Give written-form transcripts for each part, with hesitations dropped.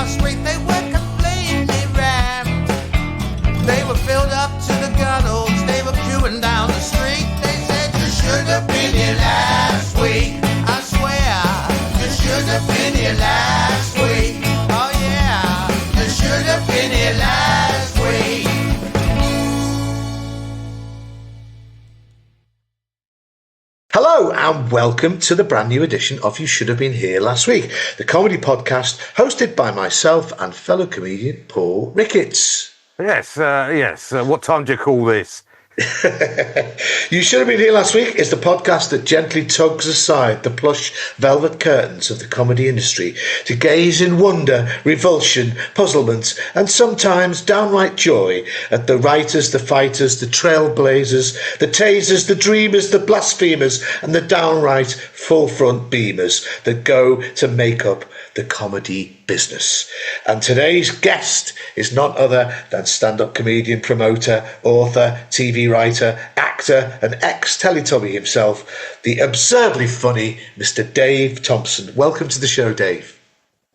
last week, they were completely rammed. They were filled up to the gunnels, they were queuing down the street. They said, you should have been here last week. I swear, you should have been here last week. Oh yeah, you should have been here last week. Hello and welcome to the brand new edition of You Should Have Been Here Last Week, the comedy podcast hosted by myself and fellow comedian Paul Ricketts. Yes. What time do you call this? You Should Have Been Here Last Week is the podcast that gently tugs aside the plush velvet curtains of the comedy industry to gaze in wonder, revulsion, puzzlement, and sometimes downright joy at the writers, the fighters, the trailblazers, the tasers, the dreamers, the blasphemers, and the downright full-front beamers that go to make up the comedy business. And today's guest is none other than stand-up comedian, promoter, author, TV writer, actor, and ex-Teletubby himself, the absurdly funny Mr. Dave Thompson. Welcome to the show, Dave.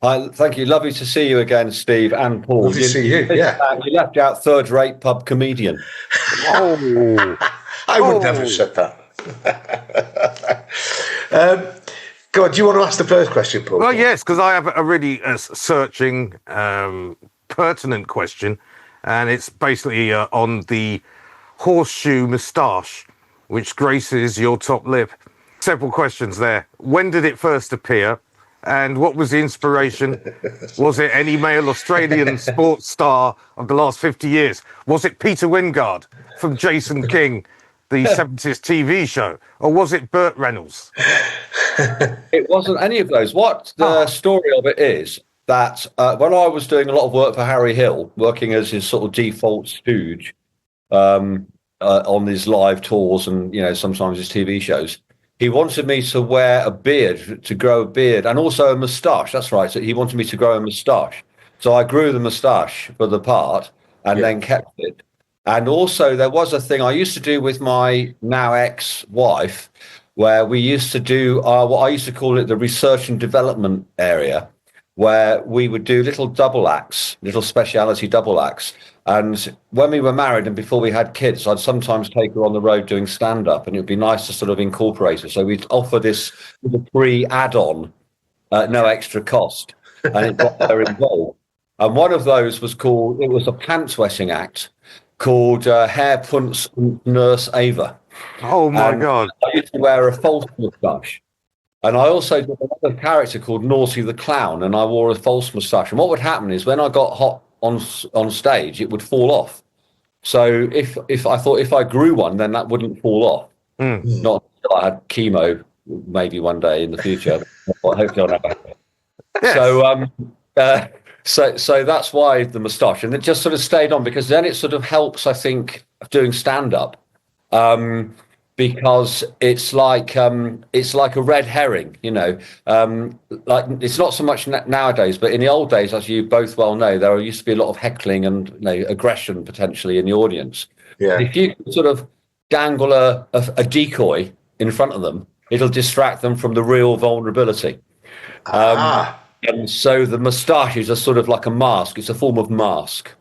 Hi, thank you. Lovely to see you again, Steve and Paul. Lovely to see you, yeah. You left out third-rate pub comedian. Oh, I would never have said that. Go on, do you want to ask the first question, Paul? well, yes, because I have a really searching, pertinent question, and it's basically on the horseshoe moustache, which graces your top lip. Several questions there. When did it first appear? And what was the inspiration? Was it any male Australian sports star of the last 50 years? Was it Peter Wingard from Jason King, the 70s TV show? Or was it Burt Reynolds? It wasn't any of those. What the story of it is that when I was doing a lot of work for Harry Hill, working as his sort of default stooge on his live tours and, sometimes his TV shows, he wanted me to wear a beard, to grow a beard, and also a moustache. That's right. So he wanted me to grow a moustache. So I grew the moustache for the part and then kept it. And also there was a thing I used to do with my now ex-wife, where we used to do what I used to call it the research and development area, where we would do little double acts, little speciality double acts. And when we were married and before we had kids, I'd sometimes take her on the road doing stand-up, and it would be nice to sort of incorporate it. So we'd offer this free add-on at no extra cost, and it got her involved. And one of those was it was a pants-wetting act called Hair Punts Nurse Ava. Oh, my God. I used to wear a false moustache. And I also did another character called Naughty the Clown, and I wore a false moustache. And what would happen is when I got hot on stage, it would fall off. So if I thought if I grew one, then that wouldn't fall off. Not until I had chemo, maybe one day in the future. Hopefully I'll never have it. Yes. So that's why the moustache. And it just sort of stayed on, because then it sort of helps, I think, doing stand-up. Because it's like a red herring, like it's not so much nowadays, but in the old days, as you both well know, there used to be a lot of heckling and aggression potentially in the audience. Yeah. If you sort of dangle a decoy in front of them, it'll distract them from the real vulnerability. And so the moustaches are sort of like a mask. It's a form of mask.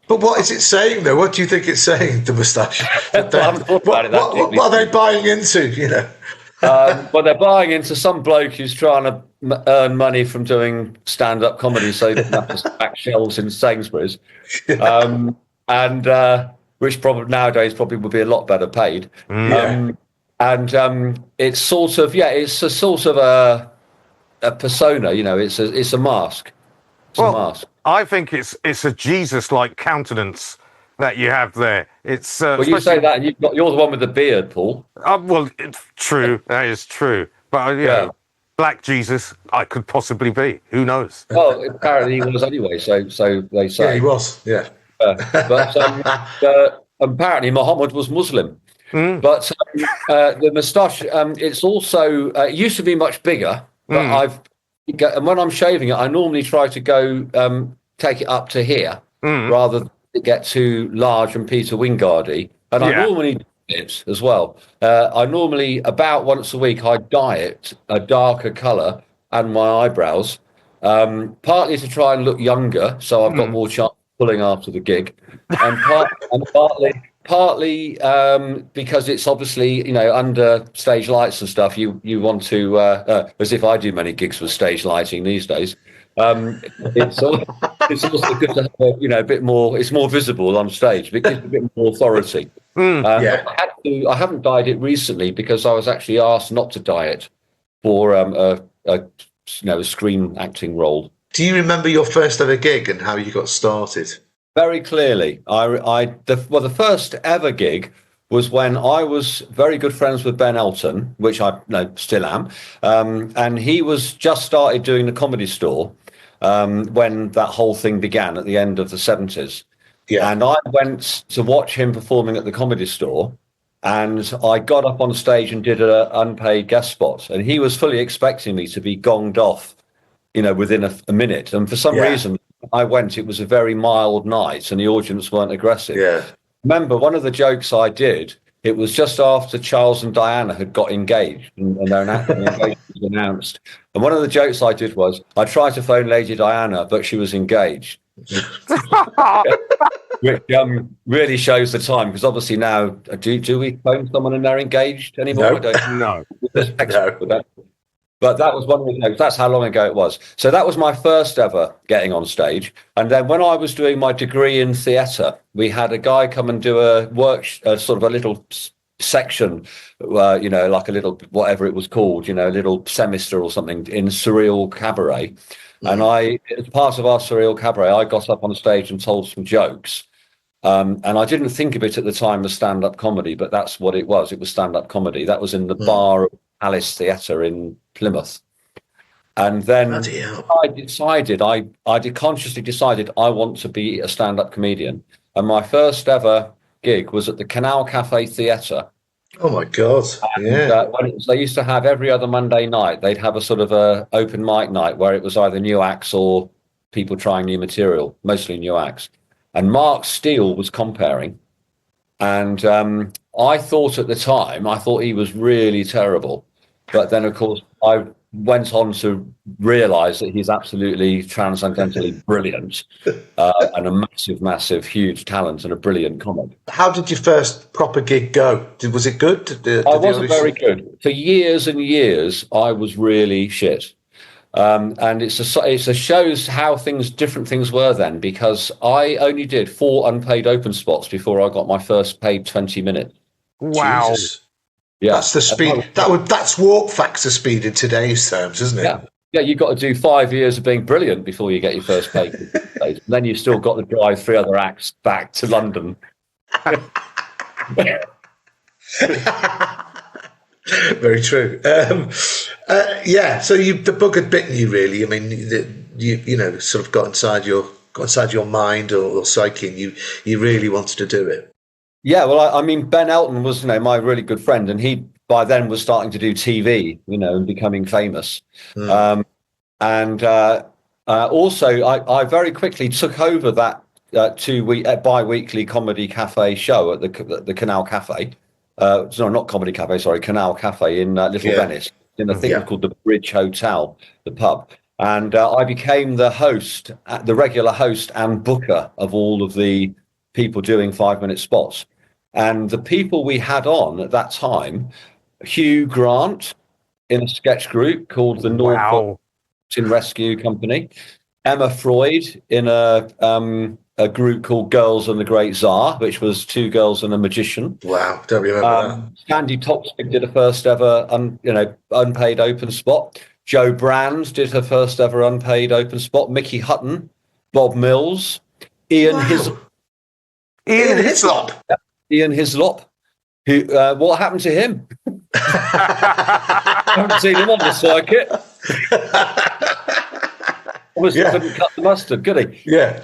But what is it saying, though? What do you think it's saying, the moustache? What are they buying into, Well, they're buying into some bloke who's trying to earn money from doing stand-up comedy, so he doesn't have to stack shelves in Sainsbury's, and which probably nowadays would be a lot better paid. It's sort of, it's a sort of a persona, it's a mask. It's a mask. I think it's a Jesus-like countenance that you have there. It's well, you say that, and you're the one with the beard, Paul. Well, it's true. That is true. But Black Jesus, I could possibly be. Who knows? Well, apparently he was anyway. So they say. Yeah, he was. Yeah. But apparently Muhammad was Muslim. But the moustache, it's also it used to be much bigger, but and when I'm shaving it, I normally try to go take it up to here rather than get too large and Peter Wingardy. And I normally do it as well. I normally, about once a week, I dye it a darker colour and my eyebrows. Partly to try and look younger, so I've got more chance of pulling after the gig, and partly because it's obviously, you know, under stage lights and stuff. You want to, as if I do many gigs with stage lighting these days. It's also good to have a bit more. It's more visible on stage, but it gives a bit more authority. Yeah. I haven't dyed it recently because I was actually asked not to dye it for a screen acting role. Do you remember your first ever gig and how you got started? Very clearly. The first ever gig was when I was very good friends with Ben Elton, which I still am, and he was just started doing the Comedy Store when that whole thing began at the end of the 70s. Yeah. And I went to watch him performing at the Comedy Store, and I got up on stage and did an unpaid guest spot, and he was fully expecting me to be gonged off, within a minute. And for some reason, I went. It was a very mild night, and the audience weren't aggressive. Yeah. Remember, one of the jokes I did, it was just after Charles and Diana had got engaged and their engagement was announced. And one of the jokes I did was, I tried to phone Lady Diana, but she was engaged. Which really shows the time, because obviously now, do we phone someone and they're engaged anymore? No. No. But that was one of the jokes. That's how long ago it was. So that was my first ever getting on stage. And then when I was doing my degree in theatre, we had a guy come and do a sort of a little section, like a little, whatever it was called, a little semester or something in surreal cabaret. And as part of our surreal cabaret, I got up on stage and told some jokes. And I didn't think of it at the time as stand-up comedy, but that's what it was. It was stand-up comedy. That was in the bar of Palace Theatre in Plymouth. And then I consciously decided I want to be a stand-up comedian. And my first ever gig was at the Canal Cafe Theatre. Oh my God! They used to have every other Monday night. They'd have a sort of a open mic night where it was either new acts or people trying new material, mostly new acts. And Mark Steele was comparing, and I thought at the time he was really terrible. But then, of course, I went on to realise that he's absolutely transcendentally brilliant and a massive, huge talent and a brilliant comic. How did your first proper gig go? Was it good? I wasn't very good. For years and years, I was really shit. And it shows how different things were then, because I only did 4 unpaid open spots before I got my first paid 20 minutes. Wow. Jesus. Yeah. That's the speed. That's warp factor speed in today's terms, isn't it? Yeah, you've got to do 5 years of being brilliant before you get your first paid. And then you've still got to drive 3 other acts back to London. Very true. So the bug had bitten you, really. I mean, you sort of got inside your mind or psyche, and you really wanted to do it. Yeah, well, I mean, Ben Elton was, my really good friend, and he by then was starting to do TV, and becoming famous. Also, I very quickly took over that 2-week bi-weekly comedy cafe show at the Canal Cafe. Not Comedy Cafe, sorry, Canal Cafe in Little Venice, in a thing called the Bridge Hotel, the pub. And I became the regular host and booker of all of the people doing 5-minute spots. And the people we had on at that time, Hugh Grant in a sketch group called the Norfolk Rescue Company, Emma Freud in a group called Girls and the Great Tsar, which was 2 girls and a magician. Wow, don't remember that. Sandy Toxic did a first ever unpaid open spot. Jo Brand did her first ever unpaid open spot. Mickey Hutton, Bob Mills, Ian Hislop. Ian Hislop. Who? What happened to him? I haven't seen him on the circuit. Obviously couldn't cut the mustard, could he? Yeah.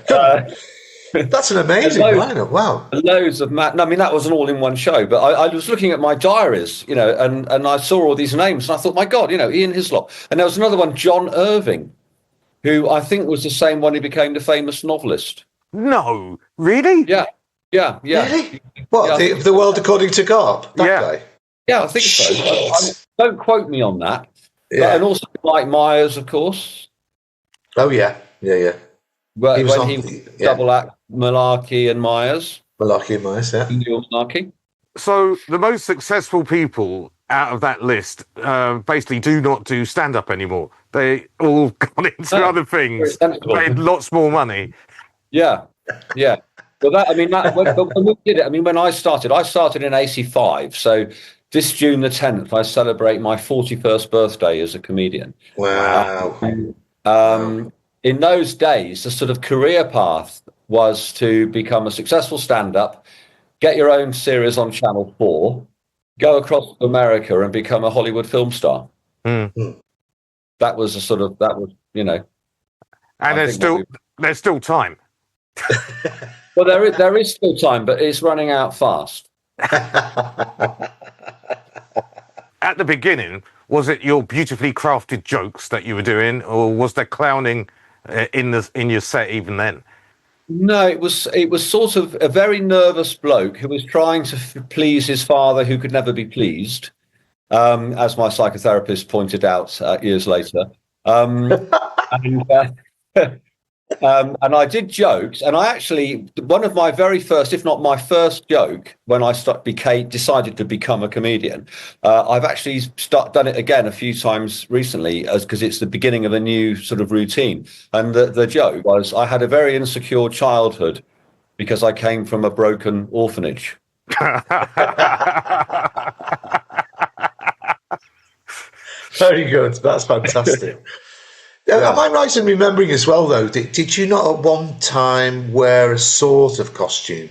That's an amazing lineup. Wow. Loads of I mean, that was an all-in-one show, but I was looking at my diaries, and I saw all these names, and I thought, my God, Ian Hislop. And there was another one, John Irving, who I think was the same one who became the famous novelist. No, really? Yeah. Really? What, the World According to Garp? That guy? Yeah, I think so. Don't quote me on that. Yeah. And also Mike Myers, of course. Oh yeah, yeah. When He was he on was yeah, double act Malarkey and Myers. Malarkey and Myers, yeah. Neil Malarkey. So the most successful people out of that list basically do not do stand-up anymore. They all got into No, other very things, sensible. made lots more money. Yeah, yeah. Well, when we did it, I mean, when I started in '85. So this June the 10th, I celebrate my 41st birthday as a comedian. Wow. In those days, the sort of career path was to become a successful stand-up, get your own series on Channel 4, go across to America and become a Hollywood film star. Mm. That was And I there's still time. well, there is still time, but it's running out fast. At the beginning, was it your beautifully crafted jokes that you were doing, or was there clowning in your set even then? No, it was sort of a very nervous bloke who was trying to please his father, who could never be pleased, as my psychotherapist pointed out years later. And, and I did jokes, and I actually, one of my very first, if not my first joke, when I decided to become a comedian, I've actually done it again a few times recently, because it's the beginning of a new sort of routine. And the joke was, I had a very insecure childhood because I came from a broken orphanage. Very good. That's fantastic. Am I right in remembering as well, though? Did you not at one time wear a sort of costume,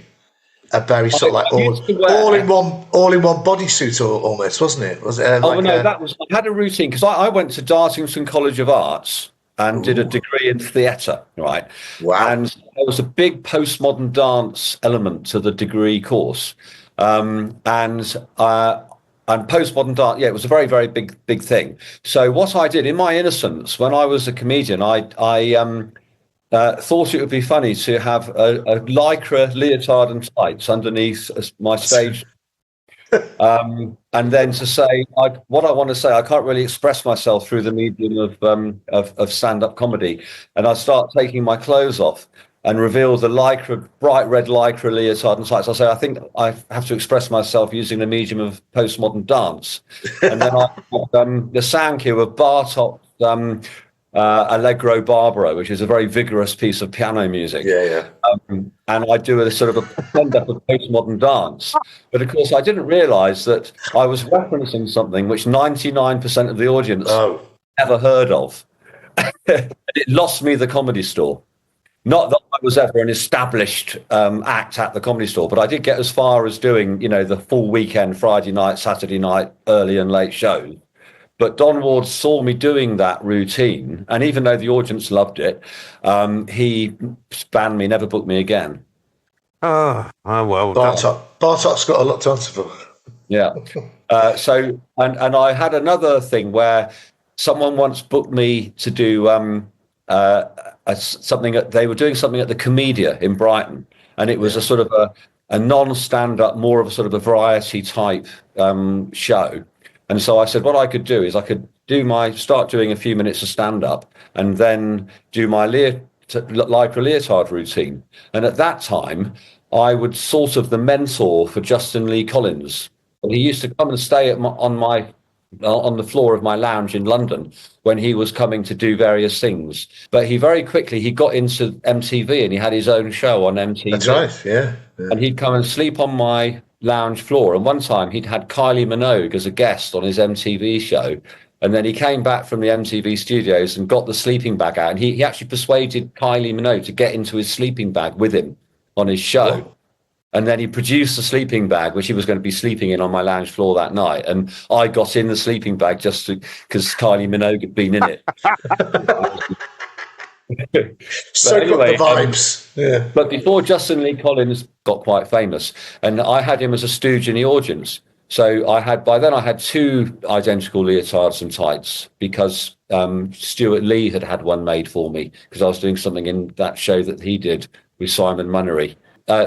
a very sort of like all in one bodysuit, almost, wasn't it? Was it? I had a routine because I went to Dartington College of Arts and did a degree in theatre, right? Wow. And there was a big postmodern dance element to the degree course, and postmodern dance, yeah, it was a very, very big thing. So what I did in my innocence, when I was a comedian, I thought it would be funny to have a lycra leotard and tights underneath my stage. And then to say what I want to say, I can't really express myself through the medium of stand-up comedy, and I start taking my clothes off and reveal the bright red lycra leotard and tights. I say, I think I have to express myself using the medium of postmodern dance, and then I have the sound cue of Bartok's Allegro Barbaro, which is a very vigorous piece of piano music. Yeah. And I do a sort of a stand-up of postmodern dance. But of course, I didn't realise that I was referencing something which 99% of the audience ever heard of. It lost me the Comedy Store. Not that I was ever an established act at the Comedy Store, but I did get as far as doing, the full weekend, Friday night, Saturday night, early and late shows. But Don Ward saw me doing that routine, and even though the audience loved it, he banned me, never booked me again. Oh well. Bartok's got a lot to answer for. Yeah. So I had another thing where someone once booked me to do they were doing something at the Comedia in Brighton, and it was a sort of a non-stand-up, more of a sort of a variety type show. And so I said, what I could do is I could start doing a few minutes of stand-up and then do my lycra leotard routine. And at that time, I would sort of the mentor for Justin Lee Collins. And he used to come and stay on the floor of my lounge in London when he was coming to do various things. But he very quickly got into MTV, and he had his own show on MTV. That's right, yeah. And he'd come and sleep on my lounge floor. And one time he'd had Kylie Minogue as a guest on his MTV show. And then he came back from the MTV studios and got the sleeping bag out. And he actually persuaded Kylie Minogue to get into his sleeping bag with him on his show. Whoa. And then he produced the sleeping bag, which he was going to be sleeping in on my lounge floor that night. And I got in the sleeping bag just because Kylie Minogue had been in it. So anyway, the vibes. Yeah. But before Justin Lee Collins got quite famous, and I had him as a stooge in the audience. So by then I had two identical leotards and tights because Stuart Lee had one made for me because I was doing something in that show that he did with Simon Munnery.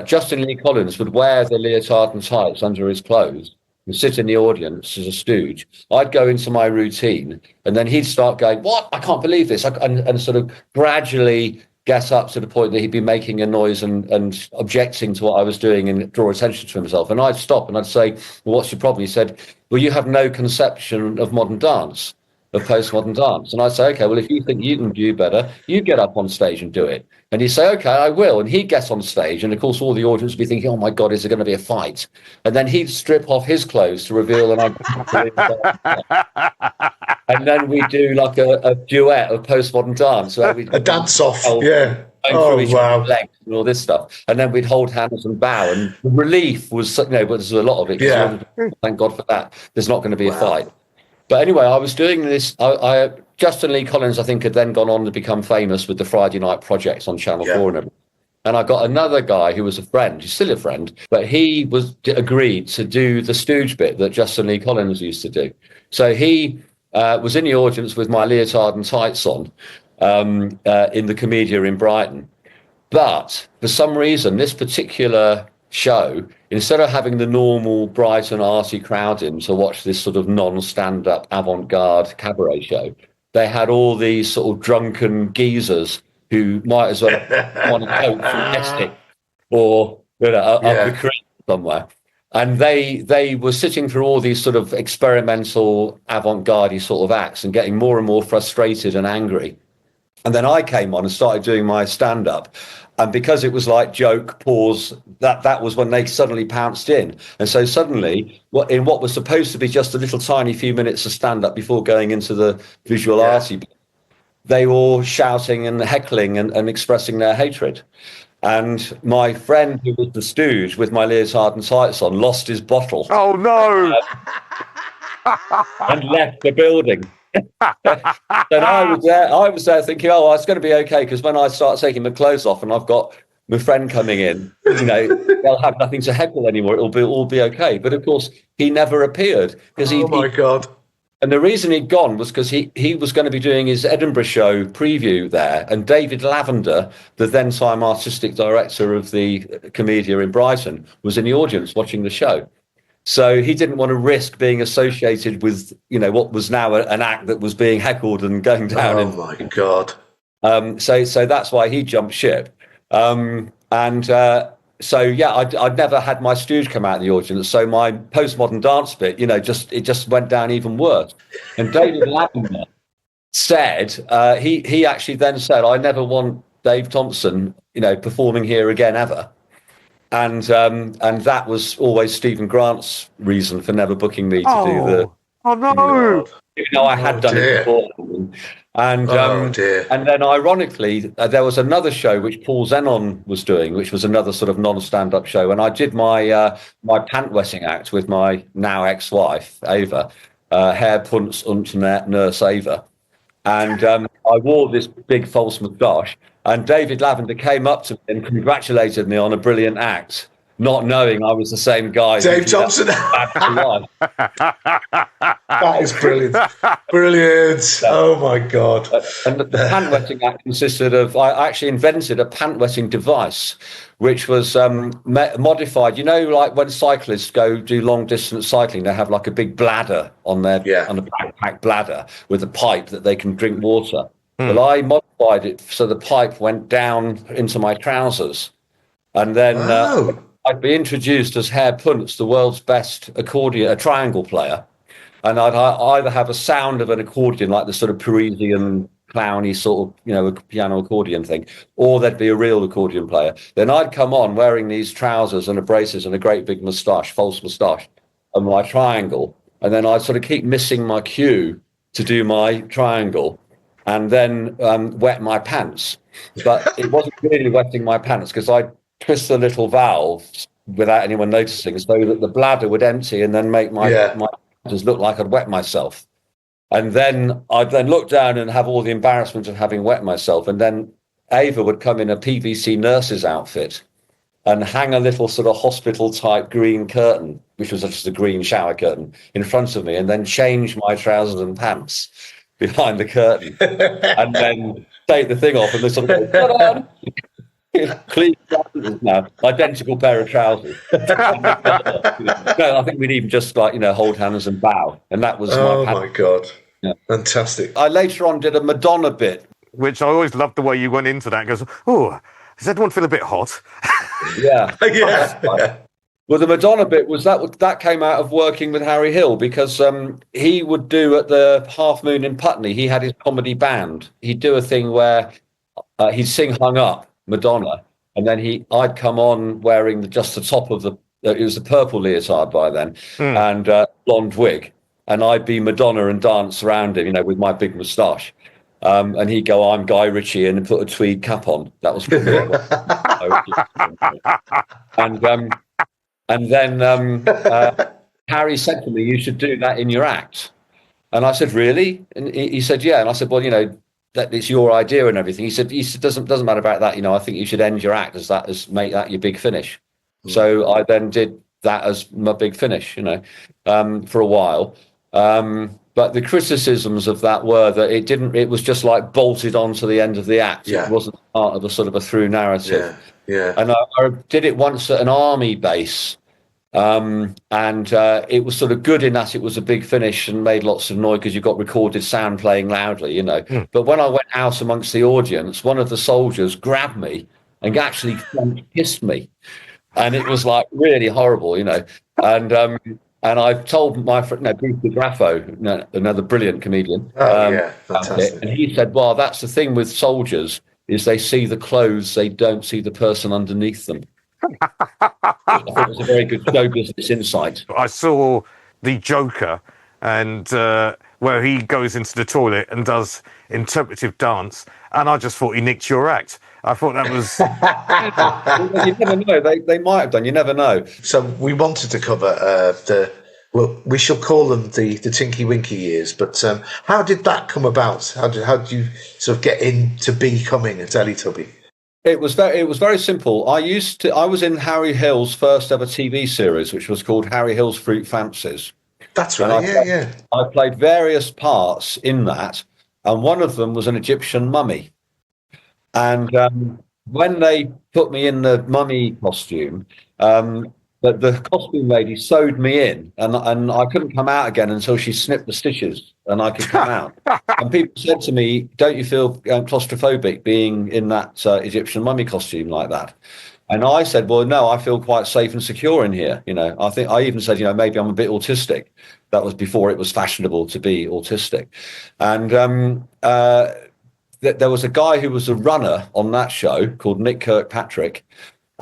Justin Lee Collins would wear the leotard and tights under his clothes, and sit in the audience as a stooge, I'd go into my routine, and then he'd start going, "What? I can't believe this," and sort of gradually get up to the point that he'd be making a noise and objecting to what I was doing and draw attention to himself. And I'd stop and I'd say, "Well, what's your problem?" He said, "Well, you have no conception of modern dance, of postmodern dance." And I'd say, "Okay, well, if you think you can do better, you get up on stage and do it." And he'd say, "Okay, I will." And he'd get on stage, and of course, all the audience would be thinking, "Oh my God, is there going to be a fight?" And then he'd strip off his clothes to reveal an and then we do like a duet of postmodern dance. Where A dance off, yeah. Through each other's legs and all this stuff, and then we'd hold hands and bow. And the relief was, but there's a lot of it. Yeah. Thank God for that. There's not going to be a fight. But anyway, I was doing this. Justin Lee Collins, I think, had then gone on to become famous with the Friday night projects on Channel 4 and everything. And I got another guy who was a friend, he's still a friend, but he agreed to do the stooge bit that Justin Lee Collins used to do. So he was in the audience with my leotard and tights on in the Comedia in Brighton. But for some reason, this particular show, instead of having the normal Brighton arty crowd in to watch this sort of non-stand-up avant-garde cabaret show, they had all these sort of drunken geezers who might as well want a coat from Essex or up the creek somewhere. And they were sitting through all these sort of experimental avant-garde sort of acts and getting more and more frustrated and angry. And then I came on and started doing my stand-up. And because it was like joke, pause, that was when they suddenly pounced in. And so suddenly, in what was supposed to be just a little tiny few minutes of stand-up before going into the visual arty, they were all shouting and heckling and expressing their hatred. And my friend who was the stooge with my leotard and tights on lost his bottle. Oh, no. And left the building. Then I was there thinking, oh, it's going to be okay, because when I start taking my clothes off and I've got my friend coming in, they'll have nothing to heckle anymore. It'll all be okay. But of course, he never appeared because God. And the reason he'd gone was because he was going to be doing his Edinburgh show preview there, and David Lavender, the then-time artistic director of the Comedia in Brighton, was in the audience watching the show. So he didn't want to risk being associated with, what was now an act that was being heckled and going down. Oh, my God. So that's why he jumped ship. I'd never had my stooge come out of the audience. So my postmodern dance bit, it just went down even worse. And David Lavender said, he actually then said, "I never want Dave Thompson, performing here again ever." And that was always Stephen Grant's reason for never booking me to do the. Oh no! I had done it before. And then ironically, there was another show which Paul Zenon was doing, which was another sort of non-stand-up show, and I did my my pant-wetting act with my now ex-wife Ava, Herr Punz und Nurse Ava, and I wore this big false moustache. And David Lavender came up to me and congratulated me on a brilliant act, not knowing I was the same guy. Dave Thompson. That is brilliant. Brilliant. Oh, my God. And the pant-wetting act consisted of, I actually invented a pant-wetting device, which was modified. Like when cyclists go do long-distance cycling, they have like a big bladder on their on the backpack bladder with a pipe that they can drink water. Well, I modified it so the pipe went down into my trousers. And then I'd be introduced as Herr Punz, the world's best a triangle player. And I'd either have a sound of an accordion, like the sort of Parisian clowny sort of, piano accordion thing, or there'd be a real accordion player. Then I'd come on wearing these trousers and a braces and a great big moustache, false moustache, and my triangle. And then I'd sort of keep missing my cue to do my triangle. And then wet my pants. But it wasn't really wetting my pants, because I'd twist the little valves without anyone noticing, so that the bladder would empty and then make my pants look like I'd wet myself. And then I'd look down and have all the embarrassment of having wet myself. And then Ava would come in a PVC nurse's outfit and hang a little sort of hospital-type green curtain, which was just a green shower curtain, in front of me, and then change my trousers and pants behind the curtain, and then take the thing off and they sort of go, Clean trousers now, identical pair of trousers. No, I think we'd even just hold hands and bow, and that was Oh my God. Yeah. Fantastic. I later on did a Madonna bit. Which I always loved the way you went into that. Goes, oh, does everyone feel a bit hot? Yeah. Yeah. Well, the Madonna bit was that came out of working with Harry Hill, because he would do at the Half Moon in Putney. He had his comedy band. He'd do a thing where he'd sing "Hung Up" Madonna, and then I'd come on wearing just the top of it was the purple leotard by then, and blonde wig, and I'd be Madonna and dance around him, with my big moustache. And he'd go, "I'm Guy Ritchie," and put a tweed cap on. That was probably and then Harry said to me, "You should do that in your act." And I said, "Really?" And he said, "Yeah." And I said, "Well, that it's your idea and everything." He said, doesn't matter about that. I think you should end your act as make that your big finish." So I then did that as my big finish, for a while. But the criticisms of that were that it was just like bolted onto the end of the act. Yeah. It wasn't part of a sort of a through narrative. Yeah. And I did it once at an army base. And it was sort of good in that it was a big finish and made lots of noise because you got recorded sound playing loudly, But when I went out amongst the audience, one of the soldiers grabbed me and actually kissed me. And it was like really horrible, And I've told my friend, Bruce Graffo, another brilliant comedian. Fantastic. And he said, "Well, that's the thing with soldiers, is they see the clothes, they don't see the person underneath them." I thought it was a very good show business insight. I saw the Joker, and where he goes into the toilet and does interpretive dance, and I just thought he nicked your act. I thought that was... Well, you never know. They might have done. You never know. So we wanted to cover we shall call them the Tinky Winky years, but how did that come about? How did you sort of get into becoming a Teletubby? It was very simple. I was in Harry Hill's first ever TV series, which was called Harry Hill's Fruit Fancies. That's right. I played various parts in that, and one of them was an Egyptian mummy. And when they put me in the mummy costume, the costume lady sewed me in, and I couldn't come out again until she snipped the stitches and I could come out. And people said to me, "Don't you feel claustrophobic being in that Egyptian mummy costume like that?" And I said, "Well, no, I feel quite safe and secure in here." I think I even said, maybe I'm a bit autistic. That was before it was fashionable to be autistic. And there was a guy who was a runner on that show called Nick Kirkpatrick.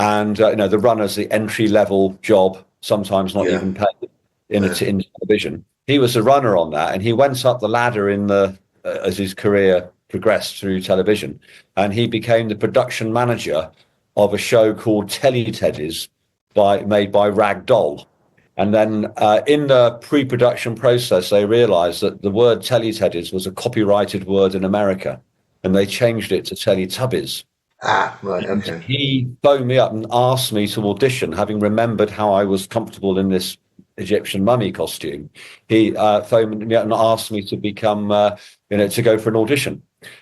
And, the runner's the entry-level job, sometimes not even paid in television. He was a runner on that, and he went up the ladder as his career progressed through television. And he became the production manager of a show called Teletubbies, made by Rag Doll. And then in the pre-production process, they realized that the word Teletubbies was a copyrighted word in America, and they changed it to Teletubbies. Right, okay. He phoned me up and asked me to audition, having remembered how I was comfortable in this Egyptian mummy costume. He phoned me up and asked me to become, to go for an audition.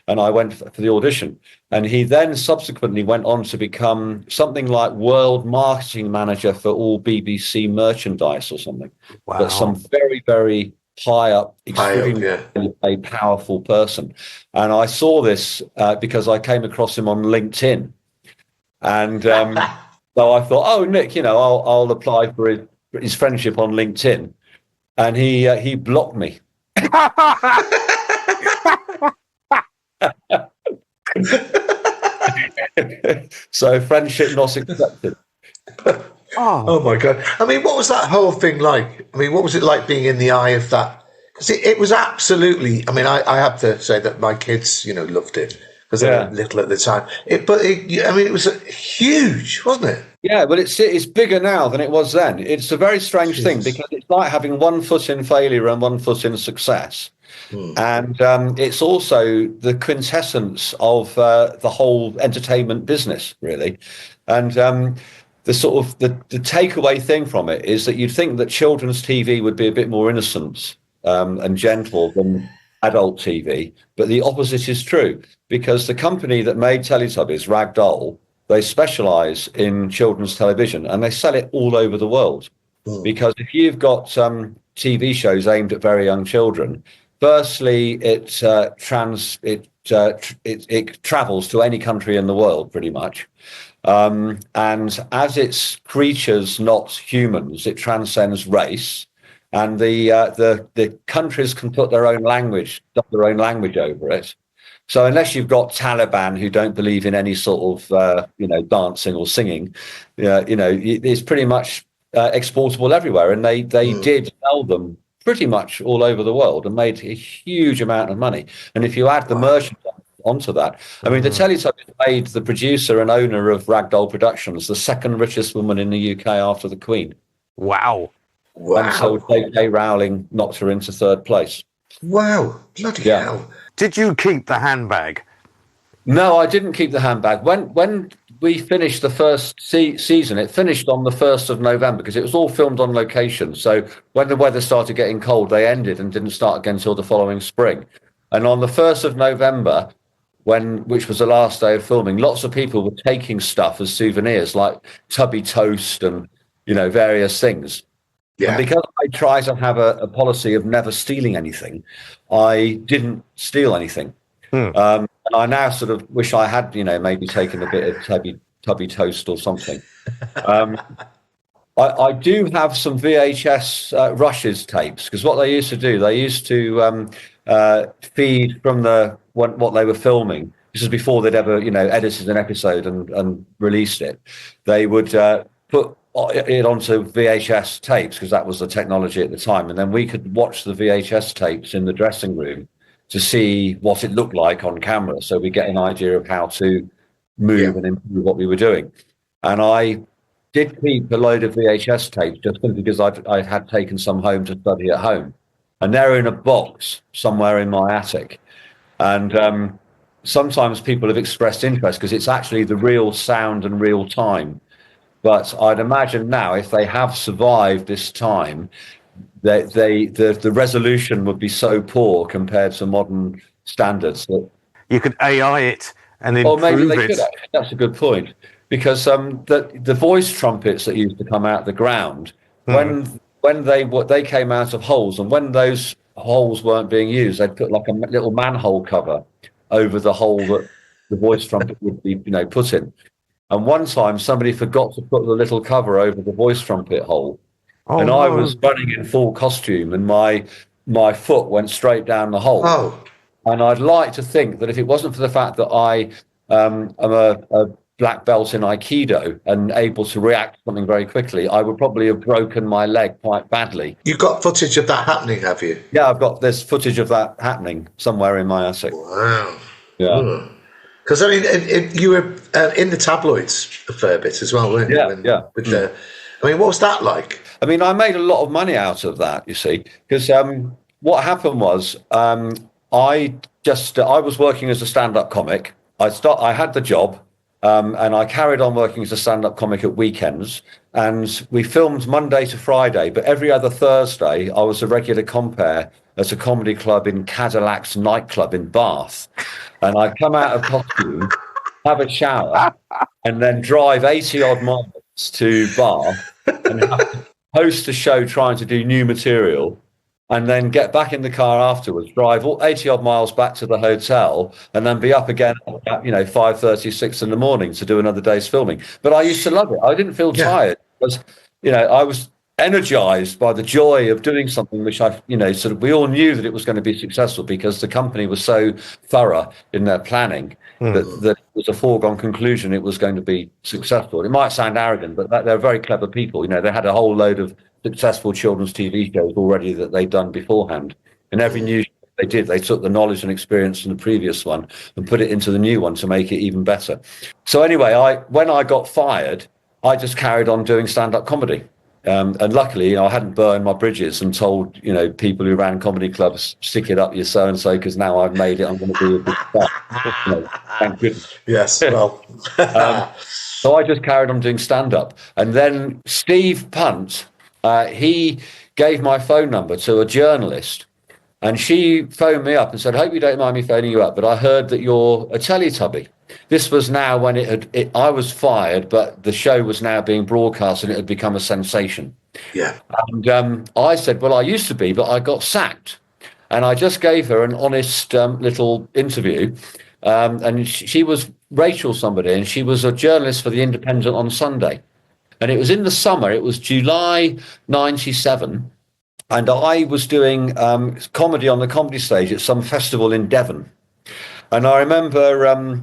And I went for the audition. And he then subsequently went on to become something like world marketing manager for all BBC merchandise or something. Wow. But some very, very high up, extremely a powerful person. And I saw this because I came across him on LinkedIn. And so I thought, oh, Nick, I'll apply for his friendship on LinkedIn. And he blocked me. So friendship not accepted. Oh my God. I mean, what was that whole thing like? I mean, what was it like being in the eye of that? Because it was absolutely, I have to say that my kids, loved it because they were little at the time. It was huge, wasn't it? Yeah, but it's bigger now than it was then. It's a very strange thing because it's like having one foot in failure and one foot in success. And it's also the quintessence of the whole entertainment business, really. And the sort of the takeaway thing from it is that you'd think that children's TV would be a bit more innocent and gentle than adult TV, but the opposite is true because the company that made Teletubbies, Rag Doll, they specialize in children's television, and they sell it all over the world. Because if you've got TV shows aimed at very young children, firstly, it travels to any country in the world pretty much. And as it's creatures, not humans, it transcends race. And the countries can put their own language over it. So unless you've got Taliban who don't believe in any sort of dancing or singing, it's pretty much exportable everywhere. And they did sell them pretty much all over the world and made a huge amount of money. And if you add the merchandise onto that, I mean, the Teletubbies made the producer and owner of Ragdoll Productions the second richest woman in the UK after the Queen. Wow. Until J.K. Rowling knocked her into third place. Wow. Bloody hell. Did you keep the handbag? No, I didn't keep the handbag. When we finished the first season, it finished on the 1st of November because it was all filmed on location. So when the weather started getting cold, they ended and didn't start again until the following spring. And on the 1st of November, which was the last day of filming, lots of people were taking stuff as souvenirs like Tubby Toast and, various things. Yeah. And because I try to have a policy of never stealing anything, I didn't steal anything. And I now sort of wish I had, maybe taken a bit of Tubby Toast or something. I do have some VHS Rushes tapes, because what they used to do, they used to feed from what they were filming. This is before they'd ever, edited an episode and released it. They would put it onto VHS tapes, because that was the technology at the time, and then we could watch the VHS tapes in the dressing room to see what it looked like on camera, so we get an idea of how to move and improve what we were doing. And I did keep a load of VHS tapes just because I had taken some home to study at home, and they're in a box somewhere in my attic. And sometimes people have expressed interest because it's actually the real sound and real time. But I'd imagine now, if they have survived this time, the resolution would be so poor compared to modern standards that you could AI it and improve maybe they it. Could actually. That's a good point, because the voice trumpets that used to come out of the ground when they came out of holes, and when those holes weren't being used, they'd put like a little manhole cover over the hole that the voice trumpet would be put in. And one time somebody forgot to put the little cover over the voice trumpet hole. And I was running in full costume, and my foot went straight down the hole. Oh. And I'd like to think that if it wasn't for the fact that I am a black belt in Aikido and able to react to something very quickly, I would probably have broken my leg quite badly. You've got footage of that happening, have you? Yeah, there's footage of that happening somewhere in my attic. Wow. Yeah. Because, I mean, you were in the tabloids a fair bit as well, weren't you? Yeah. What was that like? I mean, I made a lot of money out of that, you see, because what happened was I was working as a stand-up comic. I had the job, and I carried on working as a stand-up comic at weekends, and we filmed Monday to Friday, but every other Thursday I was a regular compere at a comedy club in Cadillac's nightclub in Bath. And I'd come out of costume, have a shower, and then drive 80-odd miles to Bath and have to host a show trying to do new material, and then get back in the car afterwards, drive 80-odd miles back to the hotel, and then be up again at 5:30, 6 in the morning to do another day's filming. But I used to love it. I didn't feel tired because, I was energized by the joy of doing something which we all knew that it was going to be successful, because the company was so thorough in their planning that it was a foregone conclusion it was going to be successful. It might sound arrogant, but they're very clever people. They had a whole load of successful children's TV shows already that they'd done beforehand. And every new show they did, they took the knowledge and experience from the previous one and put it into the new one to make it even better. So anyway, when I got fired, I just carried on doing stand-up comedy. And luckily, I hadn't burned my bridges and told, people who ran comedy clubs, stick it up, you so-and-so, because now I've made it, I'm going to be a big star. Thank goodness. Yes, well. So I just carried on doing stand-up. And then Steve Punt, he gave my phone number to a journalist, and she phoned me up and said, "Hope you don't mind me phoning you up, but I heard that you're a Teletubby." This was now when I was fired, but the show was now being broadcast and it had become a sensation. Yeah. And I said, well, I used to be, but I got sacked. And I just gave her an honest little interview. And she was Rachel somebody, and she was a journalist for The Independent on Sunday. And it was in the summer, it was July 97. And I was doing comedy on the comedy stage at some festival in Devon. And I remember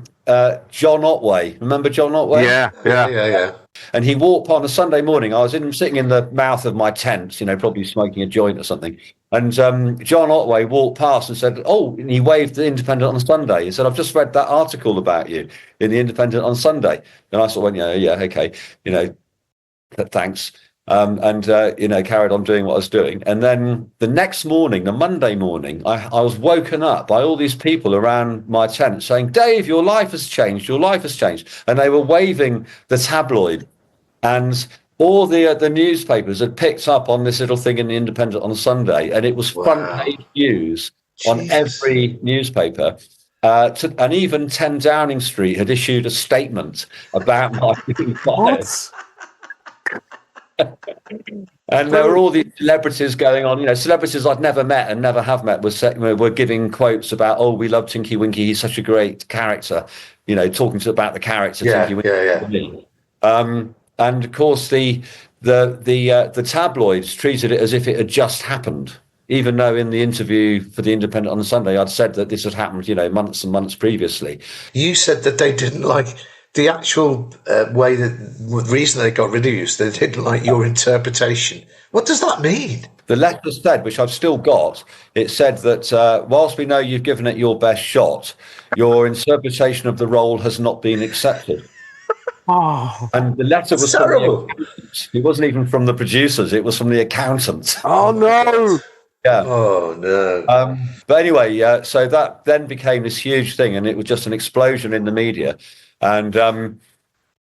John Otway. Remember John Otway? Yeah. And he walked on a Sunday morning. I was sitting in the mouth of my tent, probably smoking a joint or something. And John Otway walked past and said, "Oh," and he waved The Independent on Sunday. He said, "I've just read that article about you in The Independent on Sunday." And I sort of went, yeah, okay, thanks. Carried on doing what I was doing. And then the next morning, the Monday morning, I was woken up by all these people around my tent saying, "Dave, your life has changed. Your life has changed." And they were waving the tabloid, and all the newspapers had picked up on this little thing in The Independent on Sunday, and it was front page news on every newspaper. And even 10 Downing Street had issued a statement about my being fired. And there were all these celebrities going on, celebrities I'd never met and never have met were giving quotes about, "Oh, we love Tinky Winky. He's such a great character," talking about the character Tinky Winky. And of course, the tabloids treated it as if it had just happened, even though in the interview for The Independent on Sunday, I'd said that this had happened, months and months previously. You said that they didn't like the actual reason they got rid of you. So they didn't like your interpretation. What does that mean? The letter said, which I've still got, it said that whilst we know you've given it your best shot, your interpretation of the role has not been accepted. Oh, and the letter was terrible. It wasn't even from the producers; it was from the accountants. Oh no! Yeah. Oh no. But anyway, so that then became this huge thing, and it was just an explosion in the media. And at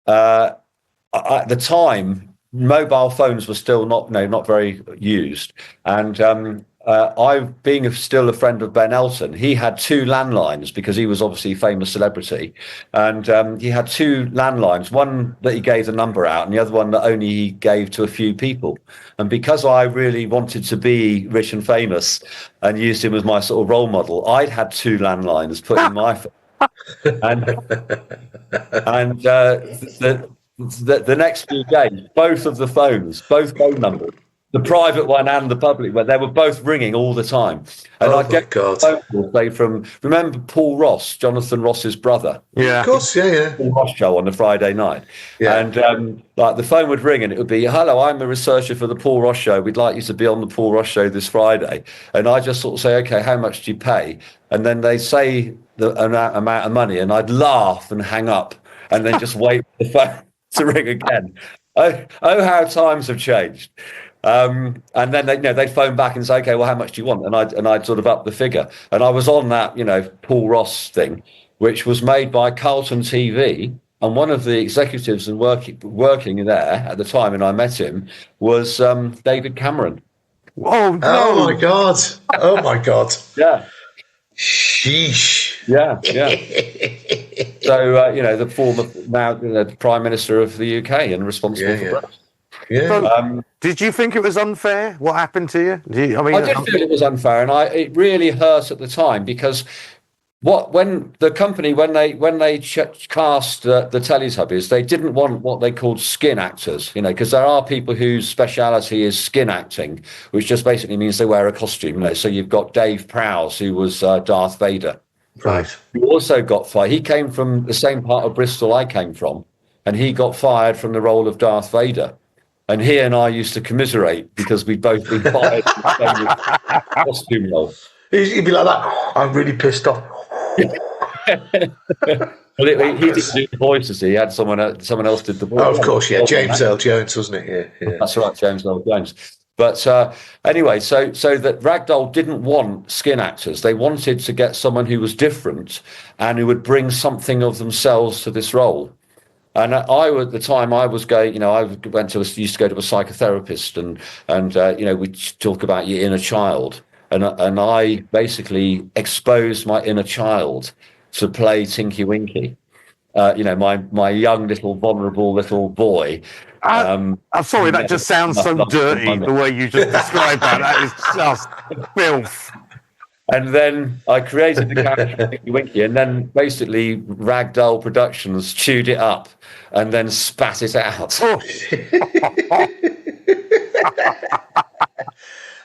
the time, mobile phones were still not very used, and I, being still a friend of Ben Elton, he had 2 landlines because he was obviously a famous celebrity. And he had 2 landlines, one that he gave the number out and the other one that only he gave to a few people. And because I really wanted to be rich and famous and used him as my sort of role model, I'd had 2 landlines put in my phone. And the next few days, both phone numbers, the private one and the public one, they were both ringing all the time. And I'd get phone calls, say, from, remember Paul Ross, Jonathan Ross's brother? Yeah. Of course, yeah. Paul Ross show on the Friday night. Yeah. And the phone would ring and it would be, "Hello, I'm a researcher for the Paul Ross show. We'd like you to be on the Paul Ross show this Friday." And I just sort of say, "Okay, how much do you pay?" And then they say the amount of money and I'd laugh and hang up and then just wait for the phone to ring again. Oh, how times have changed. And then they'd phone back and say, "Okay, well, how much do you want?" And I'd sort of up the figure. And I was on that, Paul Ross thing, which was made by Carlton TV. And one of the executives and working there at the time, and I met him, was David Cameron. Oh, no. Oh my God. Oh my God. Yeah. Sheesh. Yeah. So, the former now Prime Minister of the UK and responsible for press. Yeah. So, did you think it was unfair? What happened to you? I did feel it was unfair, and it really hurt at the time because when they cast the Teletubbies, they didn't want what they called skin actors, because there are people whose speciality is skin acting, which just basically means they wear a costume. So you've got Dave Prowse, who was Darth Vader. Right. He also got fired. He came from the same part of Bristol I came from, and he got fired from the role of Darth Vader. And he and I used to commiserate because we'd both been fired from the same costume role. He'd be like that. "I'm really pissed off." Well, he didn't do the voices. He had someone else did the voice. Oh, of course, yeah. James Earl Jones, wasn't it? Yeah. That's right, James Earl Jones. But anyway, so that Ragdoll didn't want skin actors. They wanted to get someone who was different and who would bring something of themselves to this role. And at the time I was going, I used to go to a psychotherapist and we talk about your inner child. And I basically exposed my inner child to play Tinky Winky. my young little vulnerable little boy. I'm sorry, that just sounds so dirty, the way you just described that. That is just filth. And then I created the character Tinky Winky, and then basically Ragdoll Productions chewed it up and then spat it out. Oh.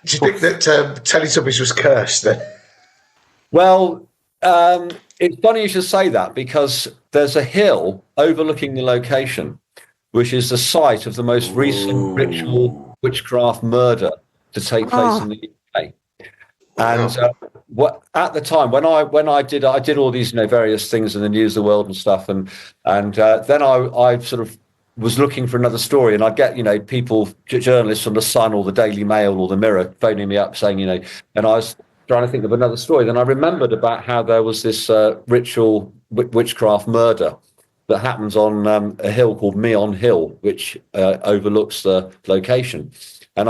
Do you think that Teletubbies was cursed then? Well, it's funny you should say that, because there's a hill overlooking the location, which is the site of the most recent ritual witchcraft murder to take place in the UK. And at the time when I did all these various things in the news, the world and stuff, and then I sort of was looking for another story, and I'd get people, journalists from the Sun or the Daily Mail or the Mirror, phoning me up saying and I was trying to think of another story. Then I remembered about how there was this ritual witchcraft murder that happens on a hill called Meon Hill, which overlooks the location. So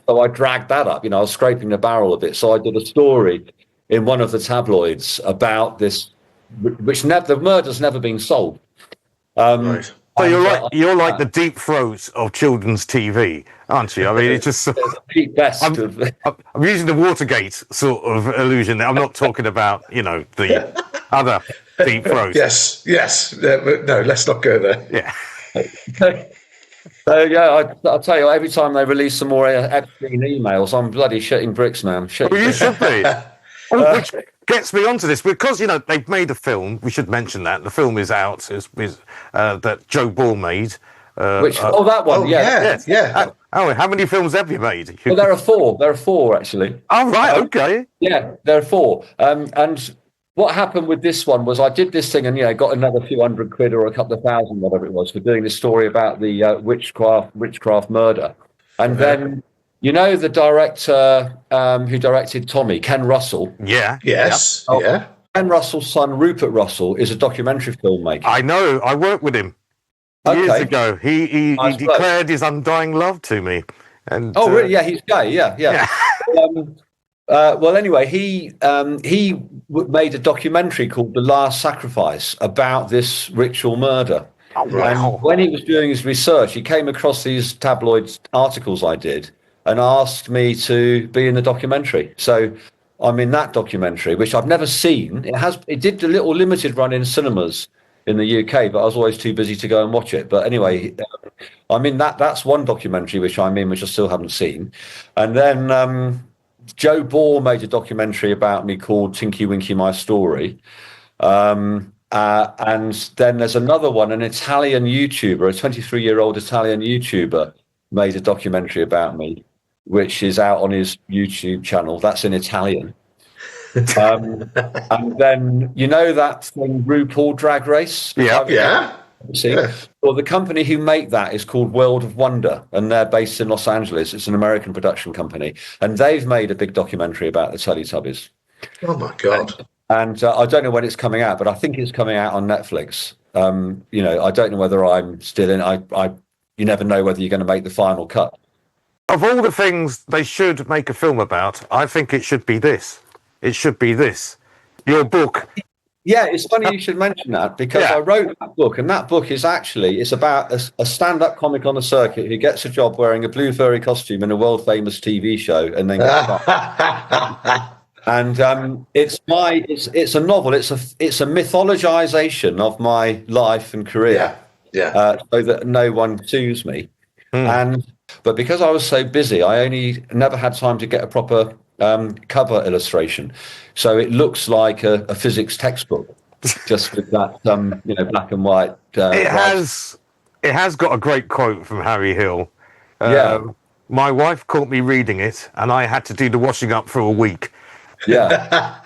I dragged that up. I was scraping the barrel a bit. So I did a story in one of the tabloids about this, which the murder's never been solved. Right. So you're like the deep throat of children's TV, aren't you? I mean, it's just. I'm using the Watergate sort of illusion there. I'm not talking about the other deep throat. Yes. No, let's not go there. Yeah. So I'll tell you, every time they release some more Epstein emails, I'm bloody shitting bricks, man. Well, you should be. Which gets me onto this, because they've made a film. We should mention that the film is out. Is that Joe Ball made? That one? Yeah. How many films have you made? Well, there are four. There are four actually. Oh right, okay. Yeah, there are four. And what happened with this one was I did this thing and got another few £100 or a couple of thousand, whatever it was, for doing this story about the witchcraft murder. And then the director who directed Tommy, Ken Russell. Yeah. Yes. Yeah. Yeah. Ken Russell's son, Rupert Russell, is a documentary filmmaker. I know. I worked with him years ago. He declared his undying love to me. And really? Yeah, he's gay. Yeah. Well, anyway, he made a documentary called The Last Sacrifice about this ritual murder. Oh, wow. And when he was doing his research, he came across these tabloid articles I did and asked me to be in the documentary. So I'm in that documentary, which I've never seen. It did a little limited run in cinemas in the UK, but I was always too busy to go and watch it. But anyway, I'm in that. That's one documentary which I'm in, which I still haven't seen. And then Joe Ball made a documentary about me called Tinky Winky, My Story. And then there's another one, an Italian YouTuber, a 23-year-old Italian YouTuber made a documentary about me, which is out on his YouTube channel. That's in Italian. And then that thing, RuPaul Drag Race? Yeah. See? Yeah. Well, the company who make that is called World of Wonder, and they're based in Los Angeles. It's an American production company, and they've made a big documentary about the Teletubbies. Oh my God! And I don't know when it's coming out, but I think it's coming out on Netflix. I don't know whether I'm still in. You never know whether you're going to make the final cut. Of all the things they should make a film about, I think it should be this. It should be this. Your book. Yeah, it's funny you should mention that, because I wrote that book, and that book is it's about a stand-up comic on the circuit who gets a job wearing a blue furry costume in a world-famous TV show, and then gets and it's a novel. It's a mythologization of my life and career, so that no one sues me. But because I was so busy, I only never had time to get a proper cover illustration, so it looks like a physics textbook, just with that black and white. It has got a great quote from Harry Hill. My wife caught me reading it, and I had to do the washing up for a week. Yeah.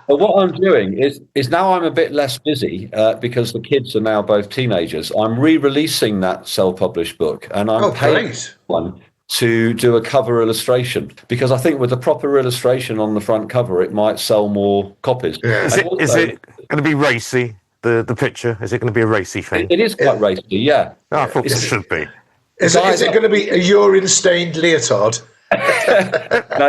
But what I'm doing is now I'm a bit less busy because the kids are now both teenagers. I'm re-releasing that self-published book, and I'm paying one to do a cover illustration, because I think with the proper illustration on the front cover, it might sell more copies. Yeah. Is it going to be racy, the picture? Is it going to be a racy thing? It is quite racy, yeah. Oh, I thought it should be. Is it going to be a urine-stained leotard? No,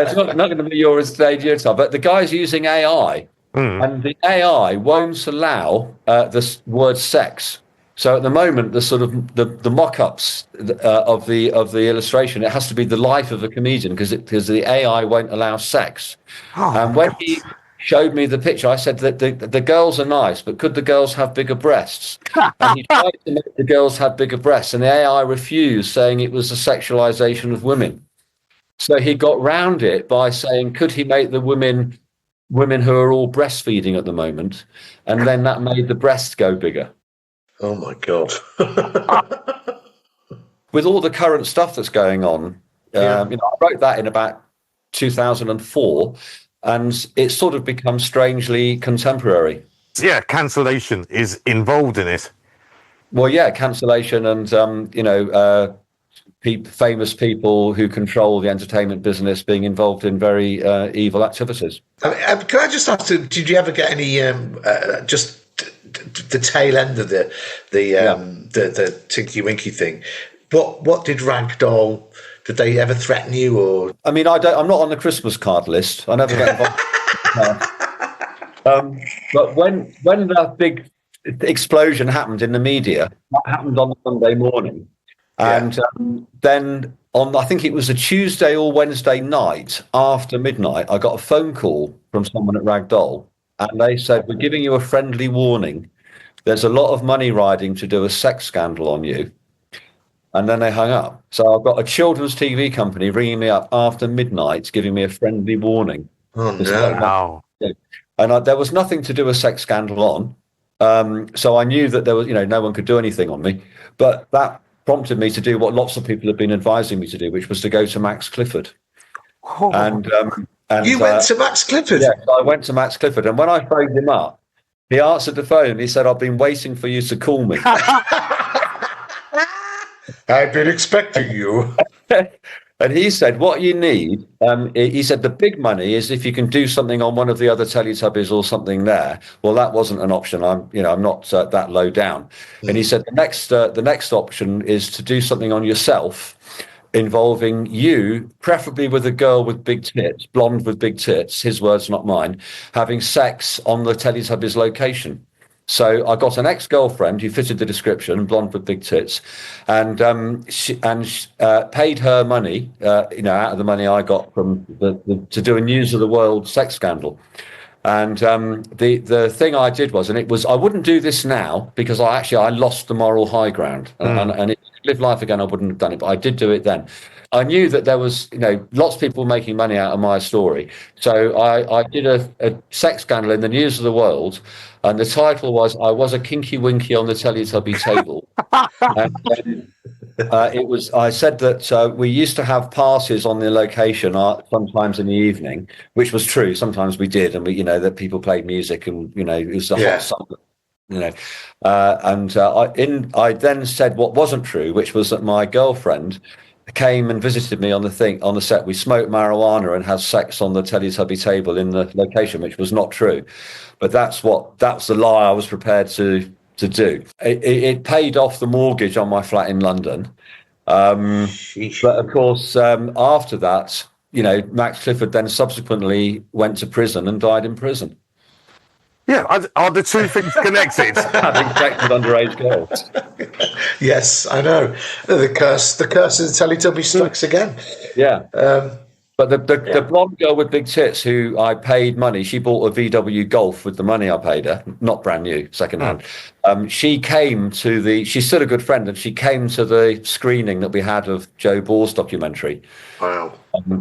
it's not going to be your stage leotard, but the guy's using AI and the AI won't allow the word sex. So at the moment, the sort of the mock-ups of the illustration, it has to be the life of a comedian because the AI won't allow sex. And when he showed me the picture, I said that the girls are nice, but could the girls have bigger breasts? And he tried to make the girls have bigger breasts, and the AI refused, saying it was a sexualization of women. So he got round it by saying, could he make the women who are all breastfeeding at the moment, and then that made the breasts go bigger. Oh my God. With all the current stuff that's going on, I wrote that in about 2004, and it's sort of become strangely contemporary. Yeah, cancellation is involved in it. Well, yeah, cancellation and, famous people who control the entertainment business being involved in very evil activities. Can I just ask, did you ever get any just the tail end of the Tinky Winky thing? What did Ragdoll? Did they ever threaten you? Or I mean, I'm not on the Christmas card list. I never got involved. But when the big explosion happened in the media, that happened on Monday morning, and then on I think it was a Tuesday or Wednesday night after midnight, I got a phone call from someone at Ragdoll. And they said, we're giving you a friendly warning. There's a lot of money riding to do a sex scandal on you. And then they hung up. So I've got a children's TV company ringing me up after midnight, giving me a friendly warning. oh no! Wow. And there was nothing to do a sex scandal on. So I knew that there was, no one could do anything on me. But that prompted me to do what lots of people have been advising me to do, which was to go to Max Clifford. Oh. And You went to Max Clifford? Yeah, I went to Max Clifford, and when I phoned him up, he answered the phone and he said, I've been waiting for you to call me. I've been expecting you. And he said, what you need, he said, the big money is if you can do something on one of the other Teletubbies or something there. Well, that wasn't an option. I'm not that low down. And he said, the next option is to do something on yourself, involving you, preferably with a girl with big tits, blonde with big tits, his words, not mine, having sex on the Teletubbies location. So I got an ex-girlfriend who fitted the description, blonde with big tits, and paid her money, out of the money I got from to do a News of the World sex scandal. And the thing I did was, I wouldn't do this now because I lost the moral high ground, and if I could live life again, I wouldn't have done it. But I did do it then. I knew that there was, lots of people making money out of my story. So I did a sex scandal in the News of the World, and the title was "I was a Kinky Winky on the Teletubby table." And it was. I said that we used to have parties on the location sometimes in the evening, which was true. Sometimes we did, and that people played music, and it was a hot summer. I then said what wasn't true, which was that my girlfriend came and visited me on the set. We smoked marijuana and had sex on the Teletubby table in the location, which was not true. But that's the lie I was prepared to do. It paid off the mortgage on my flat in London. But of course, after that, Max Clifford then subsequently went to prison and died in prison. Yeah, are the two things connected? Having sex with underage girls. Yes, I know. The curse of the Teletubbies strikes again. Yeah. But the blonde girl with big tits who I paid money, she bought a VW Golf with the money I paid her, not brand new, second hand. She's still a good friend, and she came to the screening that we had of Joe Ball's documentary. Wow.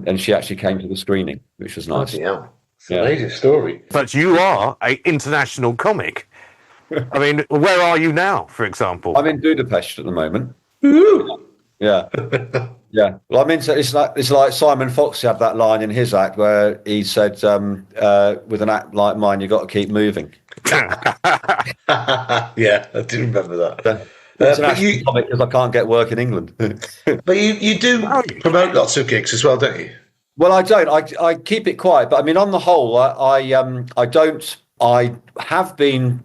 And she actually came to the screening, which was nice. Yeah. It's an amazing story. But you are an international comic. I mean, where are you now, for example? I'm in Budapest at the moment. Yeah. Yeah. Well, I mean, it's like Simon Fox had that line in his act where he said, with an act like mine, you've got to keep moving. Yeah, I do remember that. International comic because I can't get work in England. But you do promote lots of gigs as well, don't you? Well, I don't. I keep it quiet, but I mean, on the whole, I don't. I have been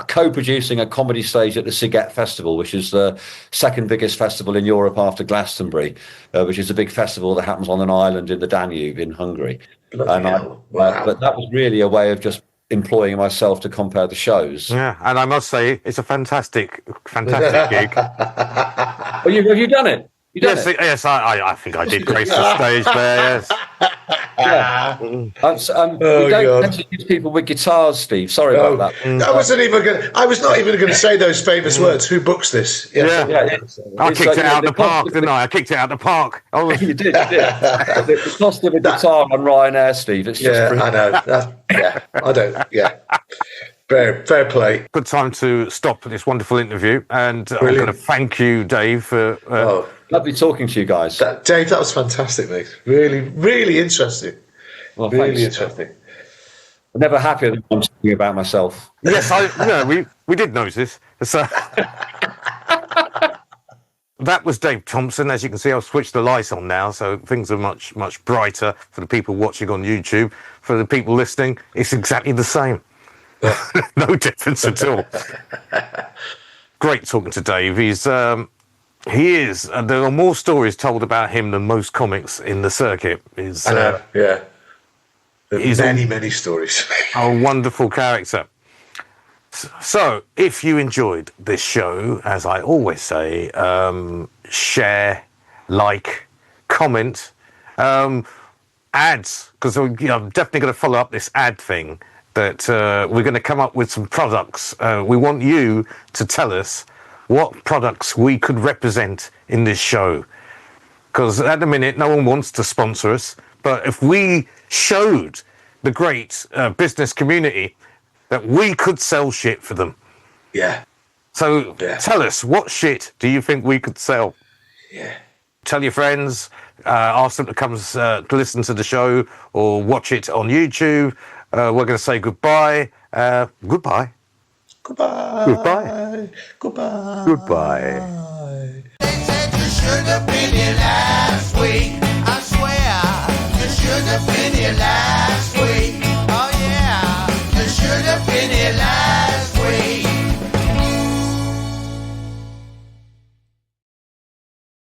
co-producing a comedy stage at the Siget Festival, which is the second biggest festival in Europe after Glastonbury, which is a big festival that happens on an island in the Danube in Hungary. Bloody hell. Wow. But that was really a way of just employing myself to compare the shows. Yeah, and I must say, it's a fantastic gig. Have you done it? Yes, I think I did grace the stage there. Yes. Yeah. We don't tend to use people with guitars, Steve. Sorry about that. I was not even going to say those famous words. Who books this? Yeah. I kicked it out of the park, didn't I? I kicked it out of the park. You did. The cost of a guitar on Ryanair, Steve. It's just I know. I don't. Yeah. Fair play. Good time to stop this wonderful interview, and I'm going to thank you, Dave, for. Lovely talking to you guys. Dave, that was fantastic, mate. Really, really interesting. Well, really thanks. interesting. I'm never happier than I'm talking about myself. Yes, we did notice. So that was Dave Thompson. As you can see, I've switched the lights on now, so things are much, much brighter for the people watching on YouTube. For the people listening, it's exactly the same. No difference at all. Great talking to Dave. He is. There are more stories told about him than most comics in the circuit. I know. Yeah. There's many stories. A wonderful character. So, if you enjoyed this show, as I always say, share, like, comment, ads, because I'm definitely going to follow up this ad thing. That we're going to come up with some products. We want you to tell us what products we could represent in this show. Because at the minute, no one wants to sponsor us. But if we showed the great business community that we could sell shit for them. Yeah. So tell us, what shit do you think we could sell? Yeah. Tell your friends, ask them to come to listen to the show or watch it on YouTube. We're going to say goodbye. Goodbye. Goodbye. Goodbye. Goodbye. Goodbye. They said you should have been here last week.